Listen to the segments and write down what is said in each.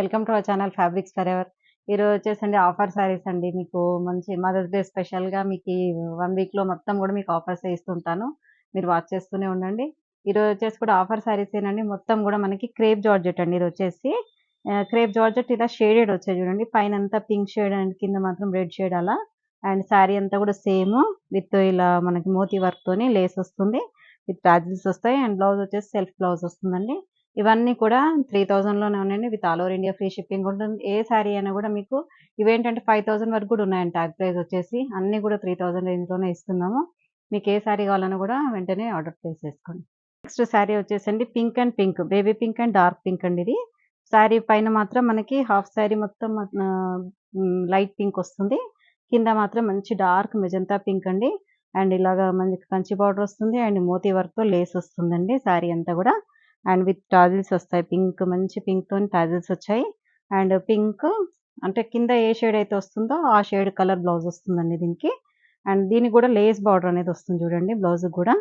Welcome to our channel fabrics for ever. ఈరోజు వచ్చేసండి offer saris అండి. మీకు మంచి మదర్స్ డే స్పెషల్‌గా మీకు ఈ 1 వీక్‌లో మొత్తం కూడా మీకు ఆఫర్సే ఇస్తుంటాను. మీరు వాచ్ చేస్తూనే ఉండండి. ఈరోజు వచ్చేసి కూడా ఆఫర్ సారీసేనండి. మొత్తం కూడా మనకి క్రేప్ జార్జెట్ అండి ఇదొచ్చేసి. క్రేప్ జార్జెట్ ఇలా షేడెడ్ వచ్చాయి చూడండి. పైనంతా పింక్ షేడ్ అండ్ కింద మాత్రం రెడ్ షేడ్ అలా. అండ్ శారీ అంతా కూడా సేమ్ విత్ ఇలా మనకి మోతీ వర్క్‌తోని లేస్ వస్తుంది. విత్ టాజిల్స్ వస్తాయి అండ్ బ్లౌజ్ వచ్చేసి సెల్ఫ్ బ్లౌజ్ వస్తుందండి. ఇవన్నీ కూడా 3000లోనే ఉన్నాయండి. With all over India free shipping ఉంటుంది. ఏ శారీ అయినా కూడా మీకు ఇవేంటంటే 5000 వరకు కూడా ఉన్నాయండి ట్యాగ్ ప్రైస్ వచ్చేసి. అన్నీ కూడా 3000 రేంజ్‌లోనే ఇస్తున్నాము. మీకు ఏ శారీ కావాలన్నా కూడా వెంటనే ఆర్డర్ ప్లేస్ చేసుకోండి. నెక్స్ట్ శారీ వచ్చేసండి pink and pink, baby pink and dark pink అండి ఇది. శారీ పైన మాత్రం మనకి హాఫ్ శారీ మొత్తం లైట్ పింక్ వస్తుంది. కింద మాత్రం మంచి డార్క్ మెజంతా పింక్ అండి. అండ్ ఇలాగా మనకి కంచి బార్డర్ వస్తుంది అండ్ మోతీ వర్క్‌తో లేస్ వస్తుందండి శారీ అంతా కూడా. అండ్ విత్ టాజిల్స్ వస్తాయి. పింక్ మంచి పింక్‌తోని టాజిల్స్ వచ్చాయి. అండ్ పింక్ అంటే కింద ఏ షేడ్ అయితే వస్తుందో ఆ షేడ్ కలర్ బ్లౌజ్ వస్తుందండి దీనికి. అండ్ దీనికి కూడా లేస్ బార్డర్ అనేది వస్తుంది చూడండి బ్లౌజ్‌కి కూడా.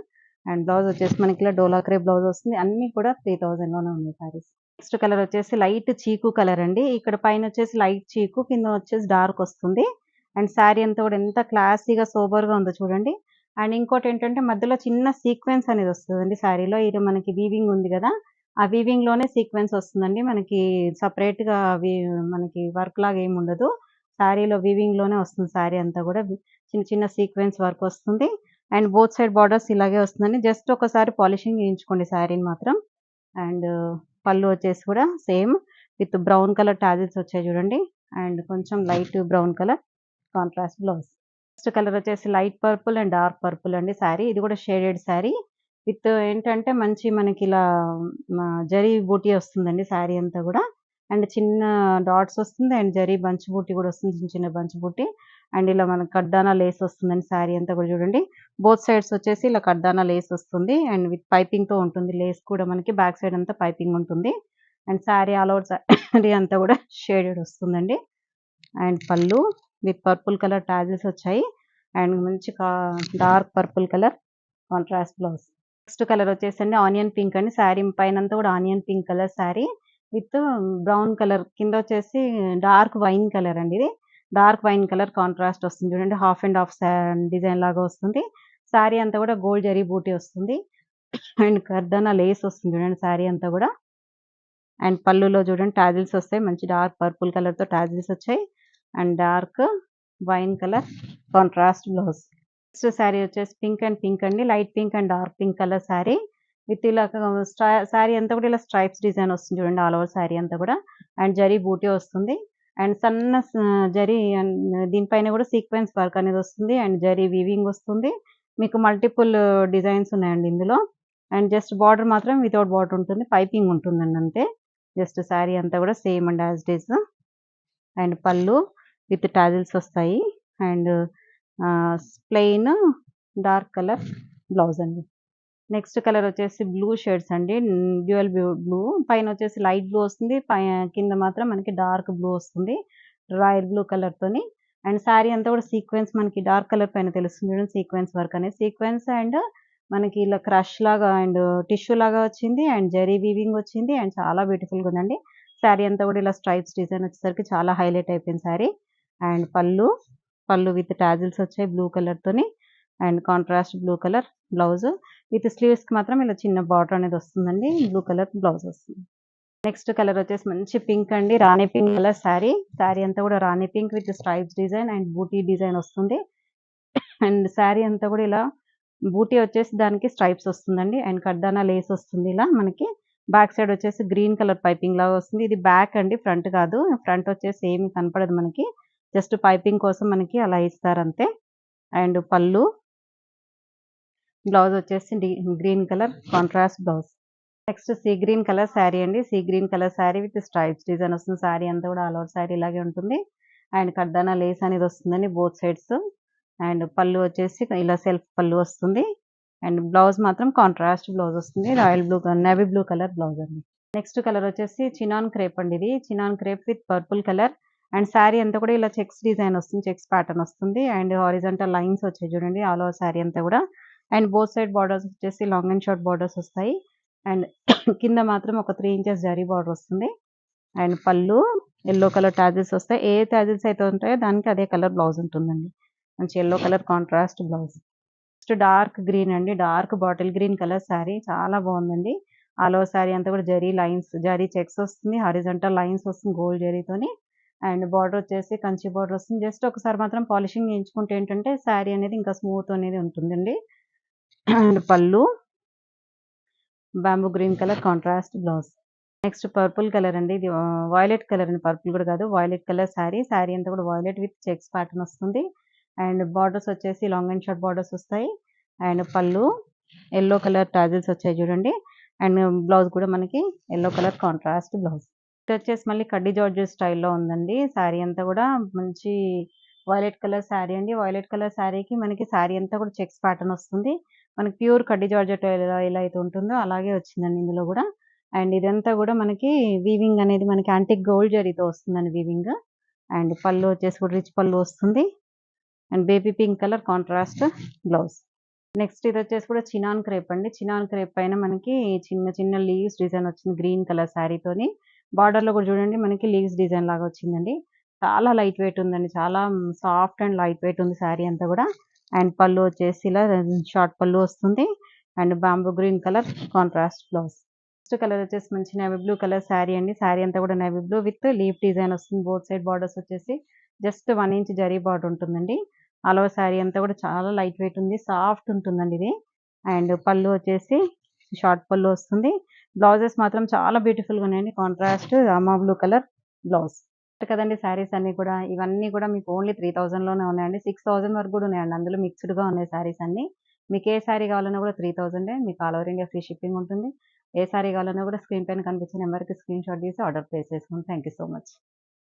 అండ్ బ్లౌజ్ వచ్చేసి మనకి ఇలా డోలా క్రేప్ బ్లౌజ్ వస్తుంది. అన్నీ కూడా 3000లోనే ఉన్నాయి సారీస్. నెక్స్ట్ కలర్ వచ్చేసి లైట్ చీకు కలర్ అండి. ఇక్కడ పైన వచ్చేసి లైట్ చీకు, కింద వచ్చేసి డార్క్ వస్తుంది. అండ్ శారీ అంతా కూడా ఎంత క్లాసీగా సోబర్‌గా ఉందో చూడండి. అండ్ ఇంకోటేంటంటే మధ్యలో చిన్న సీక్వెన్స్ అనేది వస్తదండి శారీలో. ఇది మనకి వీవింగ్ ఉంది గదా! ఆ వీవింగ్‌లోనే సీక్వెన్స్ వస్తుందండి. మనకి సెపరేట్‌గా మనకి వర్క్ లాగా ఏమి ఉండదు. శారీలో వీవింగ్‌లోనే వస్తుంది శారీ అంతా గూడా. చిన్న చిన్న సీక్వెన్స్ వర్క్ వస్తుంది. అండ్ బోత్ సైడ్ బార్డర్స్ ఇలాగే వస్తుందండి. జస్ట్ ఒకసారి పాలిషింగ్ చేయించుకోండి శారీని మాత్రం. అండ్ పళ్ళు వచ్చేసి కూడా same with brown colour tassels వచ్చాయి చూడండి. అండ్ కొంచెం light brown colour contrast blouse. Next colour వచ్చేసి light purple and dark purple అండి శారీ. ఇది కూడా షేడెడ్ శారీ. విత్ ఏంటంటే మంచి మనకిలా జరీ బూటీ వస్తుందండి శారీ అంతా గూడా. అండ్ చిన్న డాట్స్ వస్తుంది అండ్ జరీ బంచ్ బూటీ కూడా వస్తుంది. చిన్న చిన్న బంచ్ బూటీ. అండ్ ఇలా మనకు కడ్దానా లేస్ వస్తుందండి శారీ అంతా కూడా చూడండి. బోత్ సైడ్స్ వచ్చేసి ఇలా కడ్దానా లేస్ వస్తుంది. అండ్ విత్ పైపింగ్‌తో ఉంటుంది. లేస్ కూడా మనకి బ్యాక్ సైడ్ అంతా పైపింగ్ ఉంటుంది. And sari all over sari అంతా కూడా షేడెడ్ వస్తుందండి. అండ్ పళ్ళు విత్ పర్పుల్ కలర్ టాజిల్స్ వచ్చాయి. అండ్ మంచి dark purple colour contrast blouse. Next colour వచ్చేసండి ఆనియన్ పింక్ అండి. శారీ పైనంతా కూడా onion pink colour sari with brown colour కింద వచ్చేసి డార్క్ వైన్ కలర్ అండి ఇది. డార్క్ వైన్ కలర్ కాంట్రాస్ట్ వస్తుంది చూడండి. హాఫ్ అండ్ హాఫ్ డిజైన్ లాగా వస్తుంది. శారీ అంతా కూడా గోల్డ్ జరీ బూటీ వస్తుంది. అండ్ కర్దానా లేస్ వస్తుంది చూడండి శారీ అంతా కూడా. అండ్ పళ్ళులో చూడండి టాజిల్స్ వస్తాయి. మంచి డార్క్ పర్పుల్ కలర్‌తో టాజిల్స్ వచ్చాయి. And dark wine colour contrast blouse. Next sari వచ్చేసి పింక్ అండ్ పింక్ అండి. Light pink and dark pink colour sari with ఇలా శారీ అంతా కూడా ఇలా స్ట్రైప్స్ డిజైన్ వస్తుంది చూడండి ఆల్ ఓవర్ శారీ అంతా కూడా. అండ్ జరీ బూటీ వస్తుంది. అండ్ సన్న జరీ అండ్ దీనిపైన కూడా సీక్వెన్స్ వర్క్ అనేది వస్తుంది. అండ్ జరీ వీవింగ్ వస్తుంది. మీకు మల్టిపుల్ డిజైన్స్ ఉన్నాయండి ఇందులో. అండ్ జస్ట్ బార్డర్ మాత్రం వితౌట్ బార్డర్ ఉంటుంది. పైపింగ్ ఉంటుందండి అంతే. జస్ట్ శారీ అంతా కూడా సేమ్ అండి యాజ్ ఇట్ ఈస్. అండ్ పళ్ళు విత్ టాజిల్స్ వస్తాయి. And plain dark colour blouse అండి. నెక్స్ట్ కలర్ వచ్చేసి బ్లూ షేడ్స్ అండి. డ్యూయల్ బ్లూ పైన వచ్చేసి లైట్ బ్లూ వస్తుంది. కింద మాత్రం మనకి డార్క్ బ్లూ వస్తుంది. రాయల్ బ్లూ కలర్‌తోని. అండ్ శారీ అంతా కూడా సీక్వెన్స్ మనకి డార్క్ కలర్ పైన తెలుస్తుంది చూడండి సీక్వెన్స్ వర్క్ అనేది. సీక్వెన్స్ అండ్ మనకి ఇలా క్రష్ లాగా అండ్ టిష్యూ లాగా వచ్చింది. అండ్ జరీ వీవింగ్ వచ్చింది. అండ్ చాలా బ్యూటిఫుల్‌గా ఉందండి. శారీ అంతా కూడా ఇలా స్ట్రైప్స్ డిజైన్ వచ్చేసరికి చాలా హైలైట్ అయిపోయింది శారీ. అండ్ పళ్ళు విత్ టాజిల్స్ వచ్చాయి బ్లూ కలర్‌తోని. And contrast blue colour blouse. With స్లీవ్స్‌కి మాత్రం ఇలా చిన్న బార్డర్ అనేది వస్తుందండి. బ్లూ కలర్ బ్లౌజ్ వస్తుంది. నెక్స్ట్ కలర్ వచ్చేసి మంచి పింక్ అండి. Rani pink colour sari. శారీ అంతా కూడా rani pink with stripes design and బూటీ డిజైన్ వస్తుంది. అండ్ శారీ అంతా కూడా ఇలా బూటీ వచ్చేసి దానికి స్ట్రైప్స్ వస్తుందండి. అండ్ కడ్దానా లేస్ వస్తుంది ఇలా మనకి. బ్యాక్ సైడ్ వచ్చేసి గ్రీన్ కలర్ పైపింగ్ లాగా వస్తుంది. ఇది బ్యాక్ అండి ఫ్రంట్ కాదు. ఫ్రంట్ వచ్చేసి ఏమి కనపడదు మనకి. జస్ట్ పైపింగ్ కోసం మనకి అలా ఇస్తారంతే. అండ్ పళ్ళు, బ్లౌజ్ వచ్చేసి green colour contrast blouse. Next sea green colour sari అండి. Sea green colour sari with stripes design వస్తుంది. శారీ అంతా కూడా ఆల్ ఓవర్ శారీ ఇలాగే ఉంటుంది. అండ్ కడ్దానా లేస్ అనేది వస్తుందండి బోత్ సైడ్స్. అండ్ పళ్ళు వచ్చేసి ఇలా సెల్ఫ్ పళ్ళు వస్తుంది. అండ్ బ్లౌజ్ మాత్రం కాంట్రాస్ట్ బ్లౌజ్ వస్తుంది. Royal blue navy blue colour blouse అండి. నెక్స్ట్ కలర్ వచ్చేసి చినాన్ క్రేప్ అండి ఇది. Chinon crepe with purple colour. And sari అంతా కూడా ఇలా చెక్స్ డిజైన్ వస్తుంది. చెక్స్ ప్యాటర్న్ వస్తుంది. అండ్ హారిజాంటల్ లైన్స్ వచ్చాయి చూడండి ఆల్ ఓవర్ శారీ అంతా కూడా. అండ్ బోత్ సైడ్ బార్డర్స్ వచ్చేసి లాంగ్ అండ్ షార్ట్ బార్డర్స్ వస్తాయి. అండ్ కింద మాత్రం ఒక 3 ఇంచెస్ జరీ బార్డర్ వస్తుంది. అండ్ పళ్ళు యెల్లో కలర్ టాజిల్స్ వస్తాయి. ఏ టాజిల్స్ అయితే ఉంటాయో దానికి అదే కలర్ బ్లౌజ్ ఉంటుందండి. మంచి yellow colour contrast blouse. Next dark green అండి. Dark bottle green colour sari చాలా బాగుందండి. ఆల్ ఓవర్ శారీ అంతా కూడా జరీ లైన్స్, జరీ చెక్స్ వస్తుంది. హారిజాంటల్ లైన్స్ వస్తుంది గోల్డ్ జరీతోని. అండ్ బార్డర్ వచ్చేసి కంచి బార్డర్ వస్తుంది. జస్ట్ ఒకసారి మాత్రం పాలిషింగ్ చేయించుకుంటే ఏంటంటే శారీ అనేది ఇంకా స్మూత్ అనేది ఉంటుందండి. అండ్ పళ్ళు bamboo green colour contrast blouse. Next purple colour అండి. ఇది వాయిలెట్ కలర్ అండి. పర్పుల్ కూడా కాదు. Violet colour sari. శారీ అంతా కూడా వాయిలెట్ విత్ చెక్స్ ప్యాటర్న్ వస్తుంది. అండ్ బార్డర్స్ వచ్చేసి లాంగ్ అండ్ షార్ట్ బార్డర్స్ వస్తాయి. అండ్ పళ్ళు యెల్లో కలర్ టాజిల్స్ వచ్చాయి చూడండి. అండ్ బ్లౌజ్ కూడా మనకి యెల్లో కలర్ కాంట్రాస్ట్ బ్లౌజ్. ఇది వచ్చేసి మళ్ళీ కడ్డీ జార్జెట్ స్టైల్‌లో ఉందండి. శారీ అంతా కూడా మంచి వైలెట్ కలర్ శారీ అండి. వైలెట్ కలర్ శారీకి మనకి శారీ అంతా కూడా చెక్స్ ప్యాటర్న్ వస్తుంది. మనకి ప్యూర్ కడ్డీ జార్జెట్ ఎలా అయితే ఉంటుందో అలాగే వచ్చిందండి ఇందులో కూడా. అండ్ ఇదంతా కూడా మనకి వీవింగ్ అనేది మనకి యాంటిక్ గోల్డ్ జరీతో వస్తుందండి వీవింగ్. అండ్ పళ్ళు వచ్చేసి కూడా రిచ్ పళ్ళు వస్తుంది. And baby pink colour contrast blouse. Next ఇది వచ్చేసి కూడా చినాన్ క్రేప్ అండి. చినాన్ క్రేప్ పైన మనకి చిన్న చిన్న లీవ్స్ డిజైన్ వచ్చింది గ్రీన్ కలర్ శారీతోని. బార్డర్‌లో కూడా చూడండి మనకి లీవ్స్ డిజైన్ లాగా వచ్చిందండి. చాలా లైట్ వెయిట్ ఉందండి. చాలా సాఫ్ట్ అండ్ లైట్ వెయిట్ ఉంది శారీ అంతా కూడా. అండ్ పళ్ళు వచ్చేసి ఇలా షార్ట్ పళ్ళు వస్తుంది. And bamboo green colour contrast blouse. Next colour వచ్చేసి మంచి నేవీ బ్లూ కలర్ శారీ అండి. శారీ అంతా కూడా navy blue with leaf design వస్తుంది. బోత్ సైడ్ బార్డర్స్ వచ్చేసి జస్ట్ 1 ఇంచ్ జరీ బార్డర్ ఉంటుందండి. ఆల్ ఓవర్ శారీ అంతా కూడా చాలా లైట్ వెయిట్ ఉంది. సాఫ్ట్ ఉంటుందండి ఇది. అండ్ పళ్ళు వచ్చేసి షార్ట్ పళ్ళు వస్తుంది. బ్లౌజెస్ మాత్రం చాలా బ్యూటిఫుల్‌గా ఉన్నాయండి. Contrast Rama blue colour blouse. కదండీ శారీస్ అన్నీ కూడా. ఇవన్నీ కూడా మీకు ఓన్లీ 3000లోనే ఉన్నాయండి. 6000 వరకు కూడా ఉన్నాయండి. అందులో మిక్స్‌డ్‌గా ఉన్నాయి శారీస్ అన్నీ. మీకు ఏ శారీ కావాలన్నా కూడా 3000 మీకు all over India free shipping ఉంటుంది. ఏ శారీ కావాలన్నా కూడా స్క్రీన్ పైన కనిపించే నెంబర్‌కి స్క్రీన్‌షాట్ తీసి ఆర్డర్ ప్లేస్ చేసుకోండి. Thank you so much.